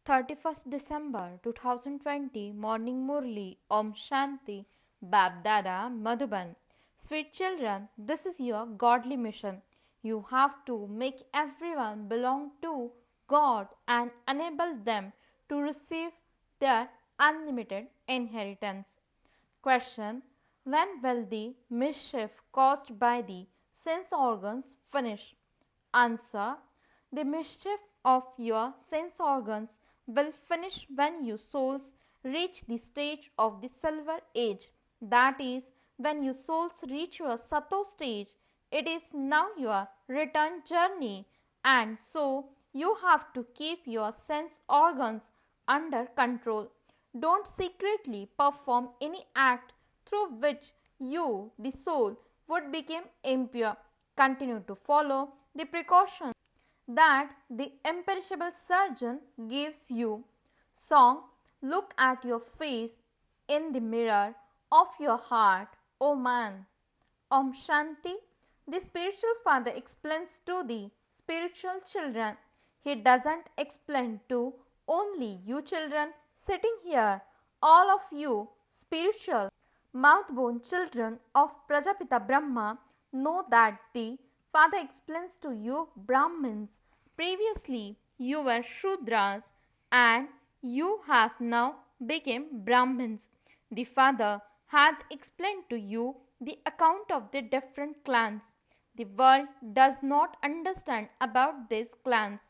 31st December 2020 Morning Murli Om Shanti Babdada Madhuban. Sweet children, this is your godly mission. You have to make everyone belong to God and enable them to receive their unlimited inheritance. Question: when will the mischief caused by the sense organs finish? Answer: the mischief of your sense organs will finish when you souls reach the stage of the silver age, that is, when you souls reach your sato stage. It is now your return journey, and so you have to keep your sense organs under control. Don't secretly perform any act through which you, the soul, would become impure. Continue to follow the precautions that the imperishable surgeon gives you. Song: look at your face in the mirror of your heart, O man. Om Shanti. The spiritual father explains to the spiritual children. He doesn't explain to only you children sitting here. All of you spiritual mouth-born children of Prajapita Brahma know that the father explains to you Brahmins. Previously you were Shudras and you have now become Brahmins. The father has explained to you the account of the different clans. The world does not understand about these clans.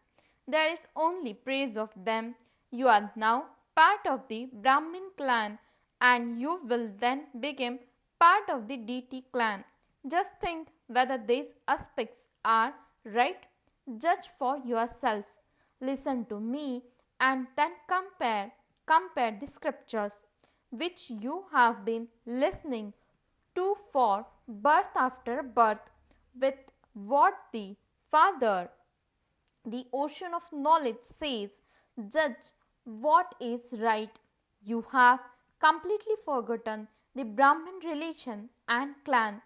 There is only praise of them. You are now part of the Brahmin clan and you will then become part of the deity clan. Just think whether these aspects are right. Judge for yourselves. Listen to me and then compare the scriptures which you have been listening to for birth after birth with what the Father, the ocean of knowledge, says. Judge what is right. You have completely forgotten the Brahmin religion and clan.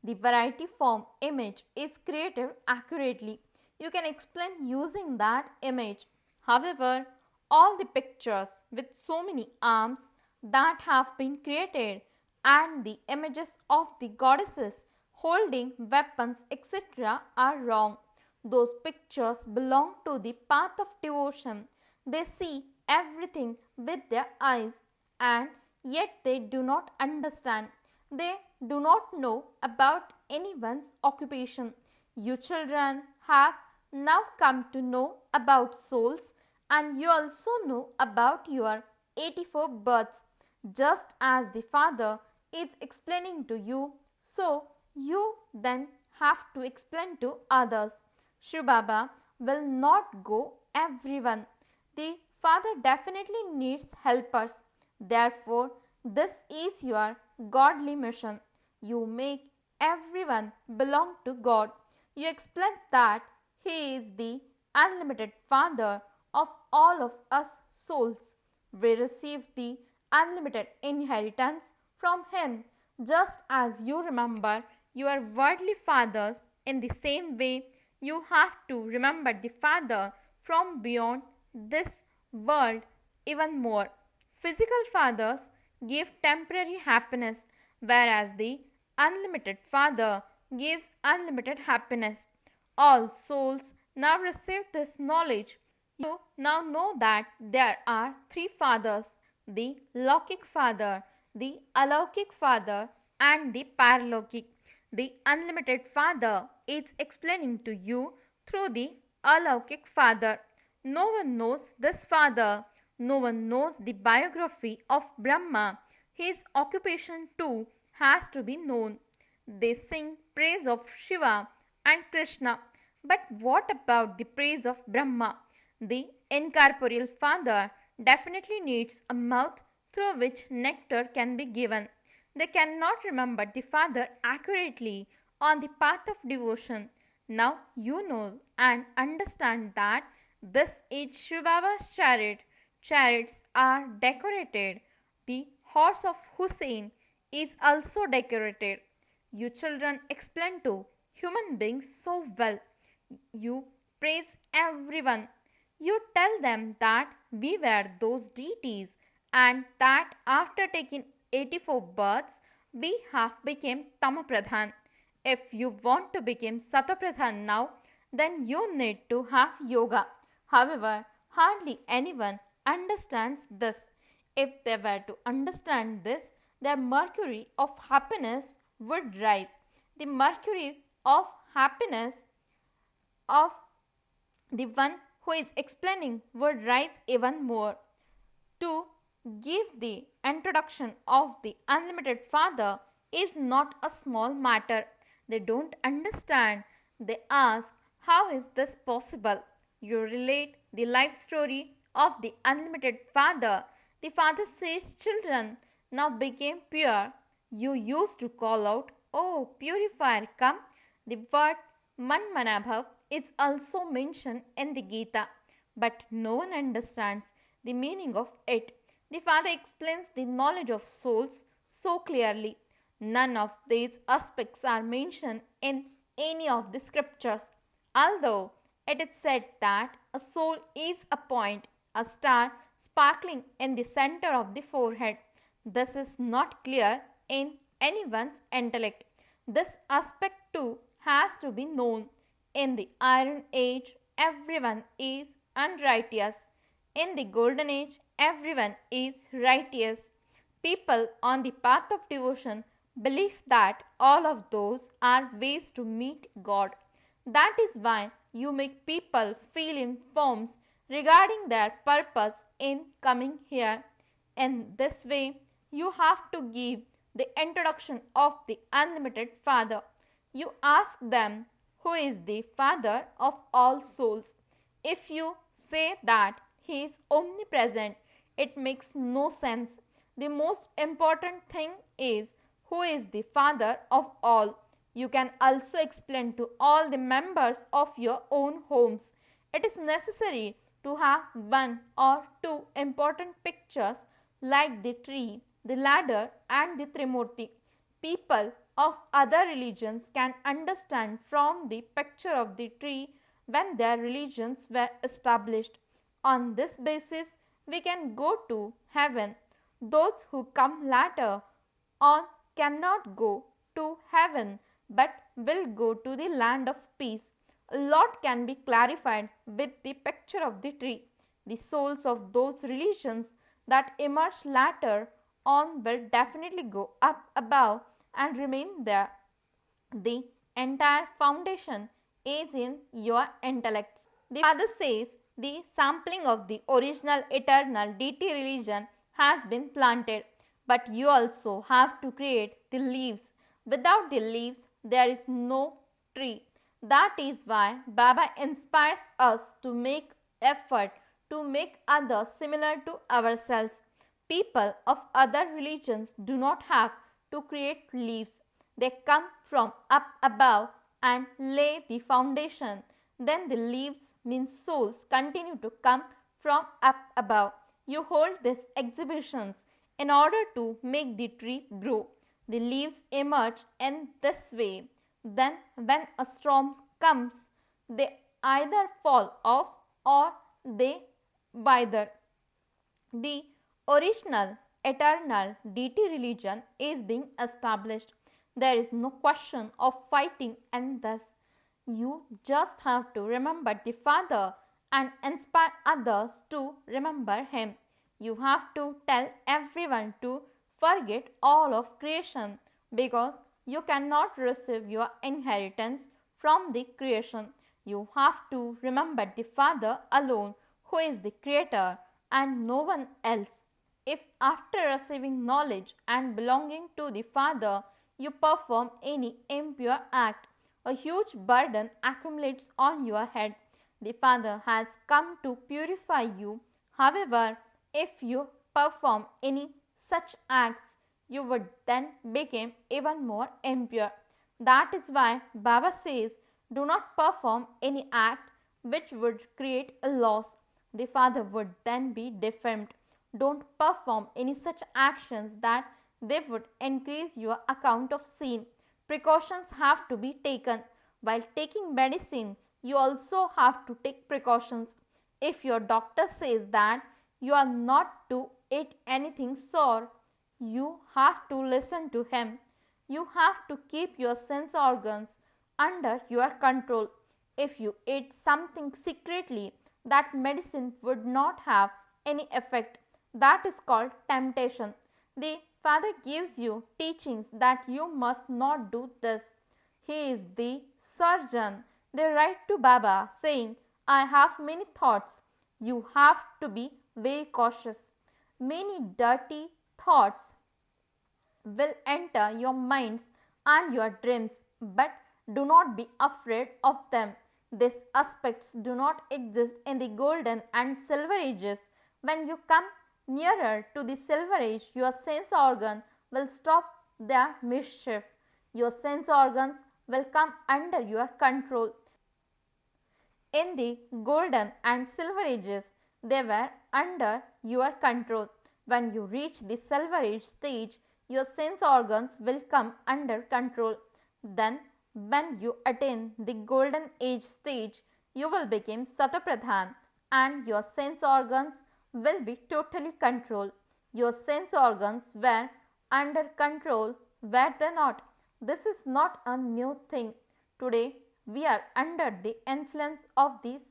The variety form image is created accurately. You can explain using that image. However, all the pictures with so many arms that have been created and the images of the goddesses holding weapons etc. are wrong. Those pictures belong to the path of devotion. They see everything with their eyes and yet they do not understand. They do not know about anyone's occupation. You children have now come to know about souls and you also know about your 84 births. Just as the Father is explaining to you, so you then have to explain to others. Shiv Baba will not go everyone. The Father definitely needs helpers. Therefore, this is your godly mission. You make everyone belong to God. You explain that He is the unlimited Father of all of us souls. We receive the unlimited inheritance from Him, just as you remember your worldly fathers. In the same way, you have to remember the Father from beyond this world even more. Physical fathers give temporary happiness, whereas the unlimited Father gives unlimited happiness. All souls now receive this knowledge. You now know that there are three fathers: the Lokik Father, the Alaukik Father, and the Paralokik. The unlimited Father is explaining to you through the Alaukik Father. No one knows this Father. No one knows the biography of Brahma. His occupation too has to be known. They sing praise of Shiva and Krishna. But what about the praise of Brahma? The incorporeal Father definitely needs a mouth through which nectar can be given. They cannot remember the Father accurately on the path of devotion. Now you know and understand that this is Shiv Baba's chariot. Chariots are decorated. The horse of Hussein is also decorated. You children explain to human beings so well. You praise everyone. You tell them that we were those deities and that after taking 84 births, we have become Tamapradhan. If you want to become Satapradhan now, then you need to have yoga. However, hardly anyone understands this. If they were to understand this, their mercury of happiness would rise. The mercury of happiness of the one who is explaining would rise even more. To give the introduction of the unlimited Father is not a small matter. They don't understand. They ask, how is this possible? You relate the life story of the unlimited Father. The Father says, children now became pure. You used to call out, oh, purifier, come. The word Manmanabhav is also mentioned in the Gita, but no one understands the meaning of it. The Father explains the knowledge of souls so clearly. None of these aspects are mentioned in any of the scriptures, although it is said that a soul is a point, a star sparkling in the center of the forehead. This is not clear in anyone's intellect. This aspect too has to be known. In the Iron Age, everyone is unrighteous. In the Golden Age, everyone is righteous. People on the path of devotion believe that all of those are ways to meet God. That is why you make people fill in forms regarding their purpose in coming here. In this way, you have to give the introduction of the unlimited Father. You ask them who is the Father of all souls. If you say that He is omnipresent, it makes no sense. The most important thing is who is the Father of all. You can also explain to all the members of your own homes. It is necessary to have one or two important pictures like the tree, the ladder, and the Trimurti. People of other religions can understand from the picture of the tree when their religions were established. On this basis, we can go to heaven. Those who come later on cannot go to heaven but will go to the land of peace. A lot can be clarified with the picture of the tree. The souls of those religions that emerge later on will definitely go up above and remain there. The entire foundation is in your intellects. The Father says the sampling of the original eternal deity religion has been planted, but you also have to create the leaves. Without the leaves, there is no tree. That is why Baba inspires us to make effort to make others similar to ourselves. People of other religions do not have to create leaves. They come from up above and lay the foundation. Then the leaves means souls continue to come from up above. You hold these exhibitions in order to make the tree grow. The leaves emerge in this way. Then when a storm comes, they either fall off or they wither. The original eternal deity religion is being established. There is no question of fighting and thus you just have to remember the Father and inspire others to remember Him. You have to tell everyone to forget all of creation because you cannot receive your inheritance from the creation. You have to remember the Father alone who is the Creator and no one else. If after receiving knowledge and belonging to the Father you perform any impure act, a huge burden accumulates on your head. The Father has come to purify you. However, if you perform any such acts, you would then become even more impure. That is why Baba says, do not perform any act which would create a loss. The Father would then be defamed. Don't perform any such actions that they would increase your account of sin. Precautions have to be taken. While taking medicine, you also have to take precautions. If your doctor says that you are not to eat anything sour, you have to listen to him. You have to keep your sense organs under your control. If you eat something secretly, that medicine would not have any effect. That is called temptation. The Father gives you teachings that you must not do this. He is the surgeon. They write to Baba saying, I have many thoughts. You have to be very cautious. Many dirty thoughts will enter your minds and your dreams, but do not be afraid of them. These aspects do not exist in the golden and silver ages. When you come nearer to the silver age, your sense organ will stop their mischief. Your sense organs will come under your control. In the golden and silver ages, they were under your control. When you reach the silver age stage, your sense organs will come under control. Then, when you attain the golden age stage, you will become Satapradhan and your sense organs will be totally controlled. Your sense organs were under control, were they not? This is not a new thing. Today, we are under the influence of these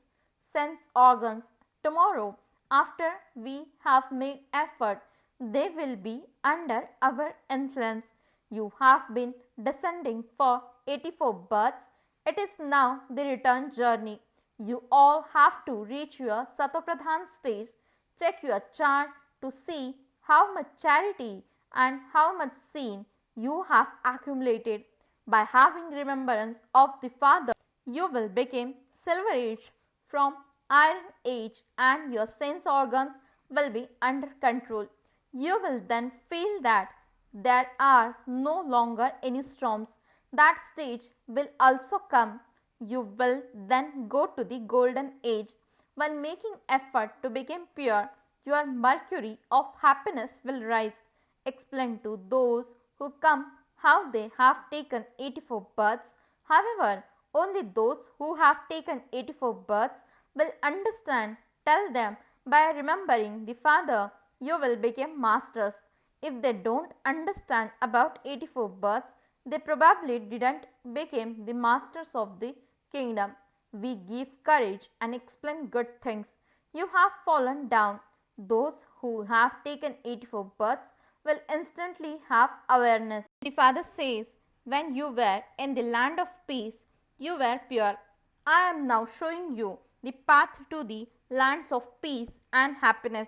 sense organs. Tomorrow, after we have made effort, they will be under our influence. You have been descending for 84 births. It is now the return journey. You all have to reach your Satapradhan stage. Check your chart to see how much charity and how much sin you have accumulated. By having remembrance of the Father, you will become Silver Age from Iron Age and your sense organs will be under control. You will then feel that there are no longer any storms. That stage will also come. You will then go to the Golden Age. When making effort to become pure, your mercury of happiness will rise. Explain to those who come how they have taken 84 births. However, only those who have taken 84 births will understand. Tell them by remembering the Father, you will become masters. If they don't understand about 84 births, they probably didn't become the masters of the kingdom. We give courage and explain good things. You have fallen down. Those who have taken 84 births will instantly have awareness. The Father says, when you were in the land of peace, you were pure. I am now showing you the path to the lands of peace and happiness.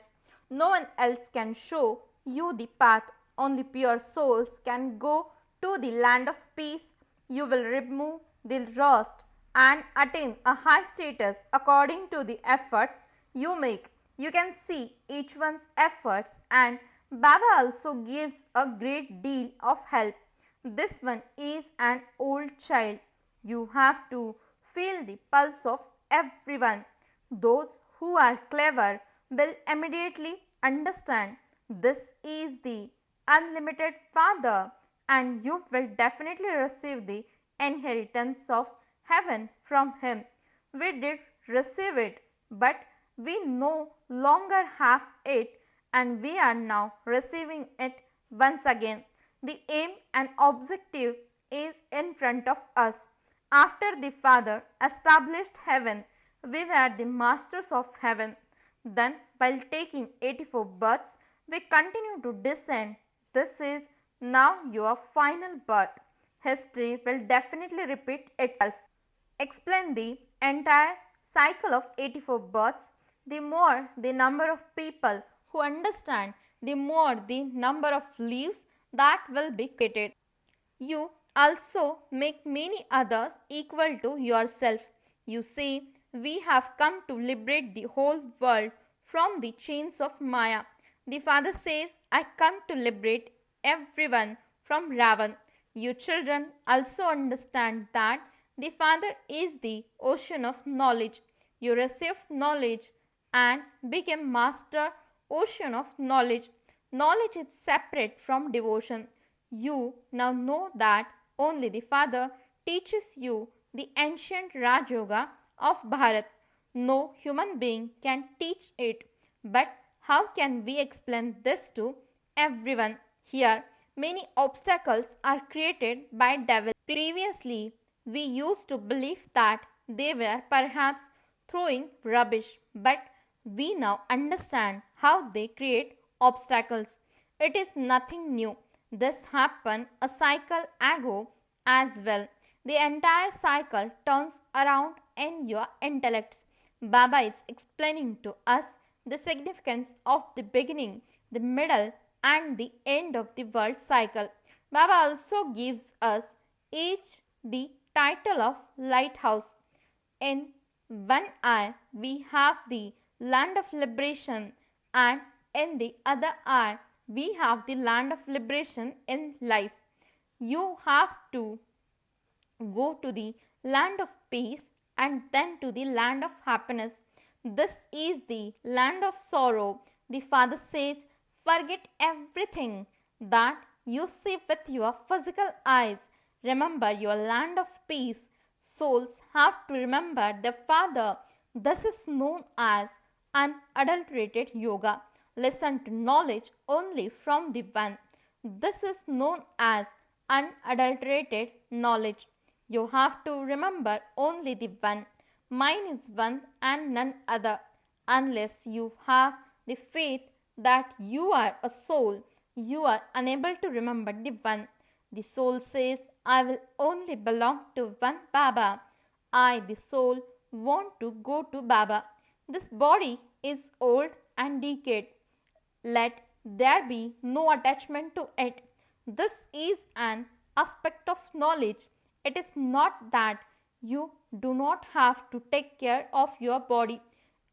No one else can show you the path. Only pure souls can go to the land of peace. You will remove the rust and attain a high status according to the efforts you make. You can see each one's efforts, and Baba also gives a great deal of help. This one is an old child. You have to feel the pulse of everyone. Those who are clever will immediately understand this is the unlimited Father, and you will definitely receive the inheritance of heaven from him. We did receive it, but we no longer have it, and we are now receiving it once again. The aim and objective is in front of us. After the Father established heaven, we were the masters of heaven. Then, while taking 84 births, we continue to descend. This is now your final birth. History will definitely repeat itself. Explain the entire cycle of 84 births. The more the number of people who understand, the more the number of leaves that will be created. You also make many others equal to yourself. You say, we have come to liberate the whole world from the chains of Maya. The Father says, I come to liberate everyone from Ravan. You children also understand that the Father is the ocean of knowledge. You receive knowledge and become master ocean of knowledge. Knowledge is separate from devotion. You now know that only the Father teaches you the ancient Raj Yoga of Bharat. No human being can teach it. But how can we explain this to everyone? Here, many obstacles are created by devils. Previously, we used to believe that they were perhaps throwing rubbish, but we now understand how they create obstacles. It is nothing new. This happened a cycle ago as well. The entire cycle turns around in your intellects. Baba is explaining to us the significance of the beginning, the middle, and the end of the world cycle. Baba also gives us each the title of lighthouse. In one eye, we have the land of liberation, and in the other eye, we have the land of liberation in life. You have to go to the land of peace and then to the land of happiness. This is the land of sorrow. The Father says, forget everything that you see with your physical eyes. Remember your land of peace. Souls have to remember the Father. This is known as unadulterated yoga. Listen to knowledge only from the One. This is known as unadulterated knowledge. You have to remember only the One. Mine is one and none other. Unless you have the faith that you are a soul, you are unable to remember the One. The soul says, I will only belong to one Baba. I, the soul, want to go to Baba. This body is old and decayed. Let there be no attachment to it. This is an aspect of knowledge. It is not that you do not have to take care of your body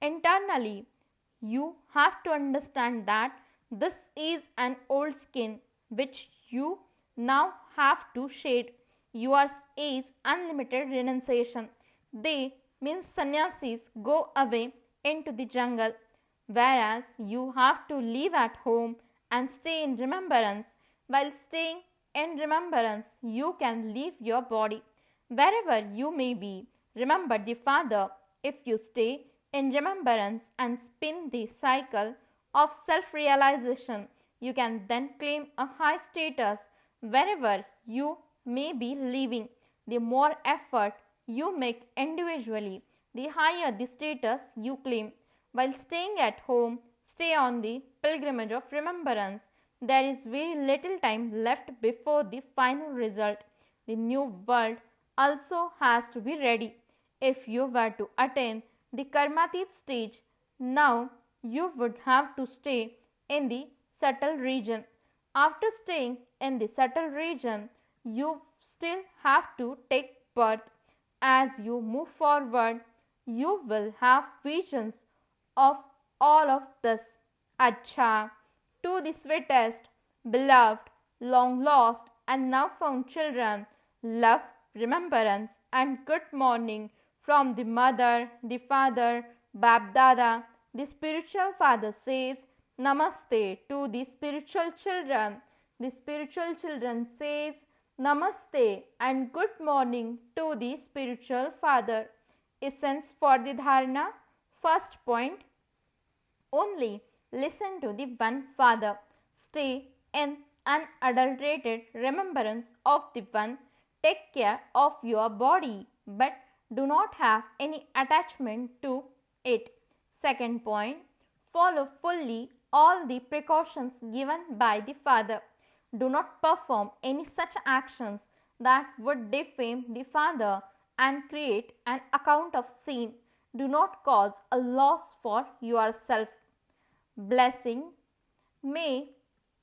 internally. You have to understand that this is an old skin which you now have to shed. Yours is unlimited renunciation. They means sannyasis go away into the jungle, whereas you have to live at home and stay in remembrance. While staying in remembrance, you can leave your body wherever you may be. Remember the Father. If you stay in remembrance and spin the cycle of self realization, you can then claim a high status wherever you may be living. The more effort you make individually, the higher the status you claim. While staying at home, stay on the pilgrimage of remembrance. There is very little time left before the final result. The new world also has to be ready. If you were to attain the Karmatit stage, now you would have to stay in the subtle region. After staying in the subtle region, you still have to take birth. As you move forward, you will have visions of all of this. Acha, to the sweetest, beloved, long lost, and now found children, love, remembrance, and good morning from the mother, the father, Bab Dada. The spiritual father says, Namaste to the spiritual children. The spiritual children says, Namaste and good morning to the spiritual father. Essence for the dharana. First point, only listen to the one Father. Stay in unadulterated remembrance of the One. Take care of your body, but do not have any attachment to it. Second point, follow fully all the precautions given by the Father. Do not perform any such actions that would defame the Father and create an account of sin. Do not cause a loss for yourself. Blessing. May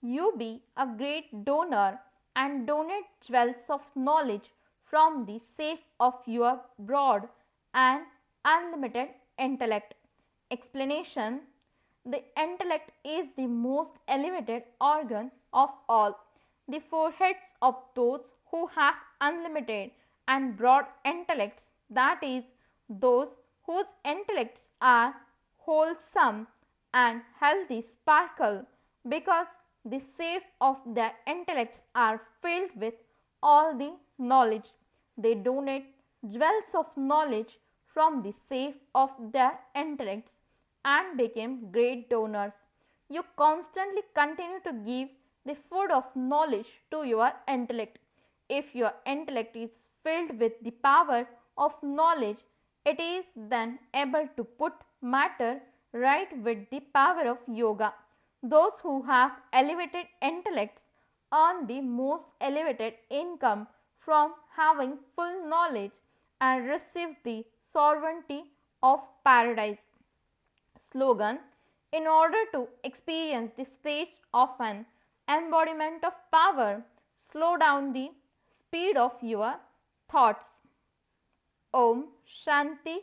you be a great donor and donate jewels of knowledge from the safe of your broad and unlimited intellect. Explanation. The intellect is the most elevated organ of all. The foreheads of those who have unlimited and broad intellects, that is, those whose intellects are wholesome and healthy, sparkle because the safe of their intellects are filled with all the knowledge. They donate jewels of knowledge from the safe of their intellects and became great donors. You constantly continue to give the food of knowledge to your intellect. If your intellect is filled with the power of knowledge, it is then able to put matter right with the power of yoga. Those who have elevated intellects earn the most elevated income from having full knowledge and receive the sovereignty of paradise. Slogan: in order to experience the stage of an embodiment of power, slow down the speed of your thoughts. Om Shanti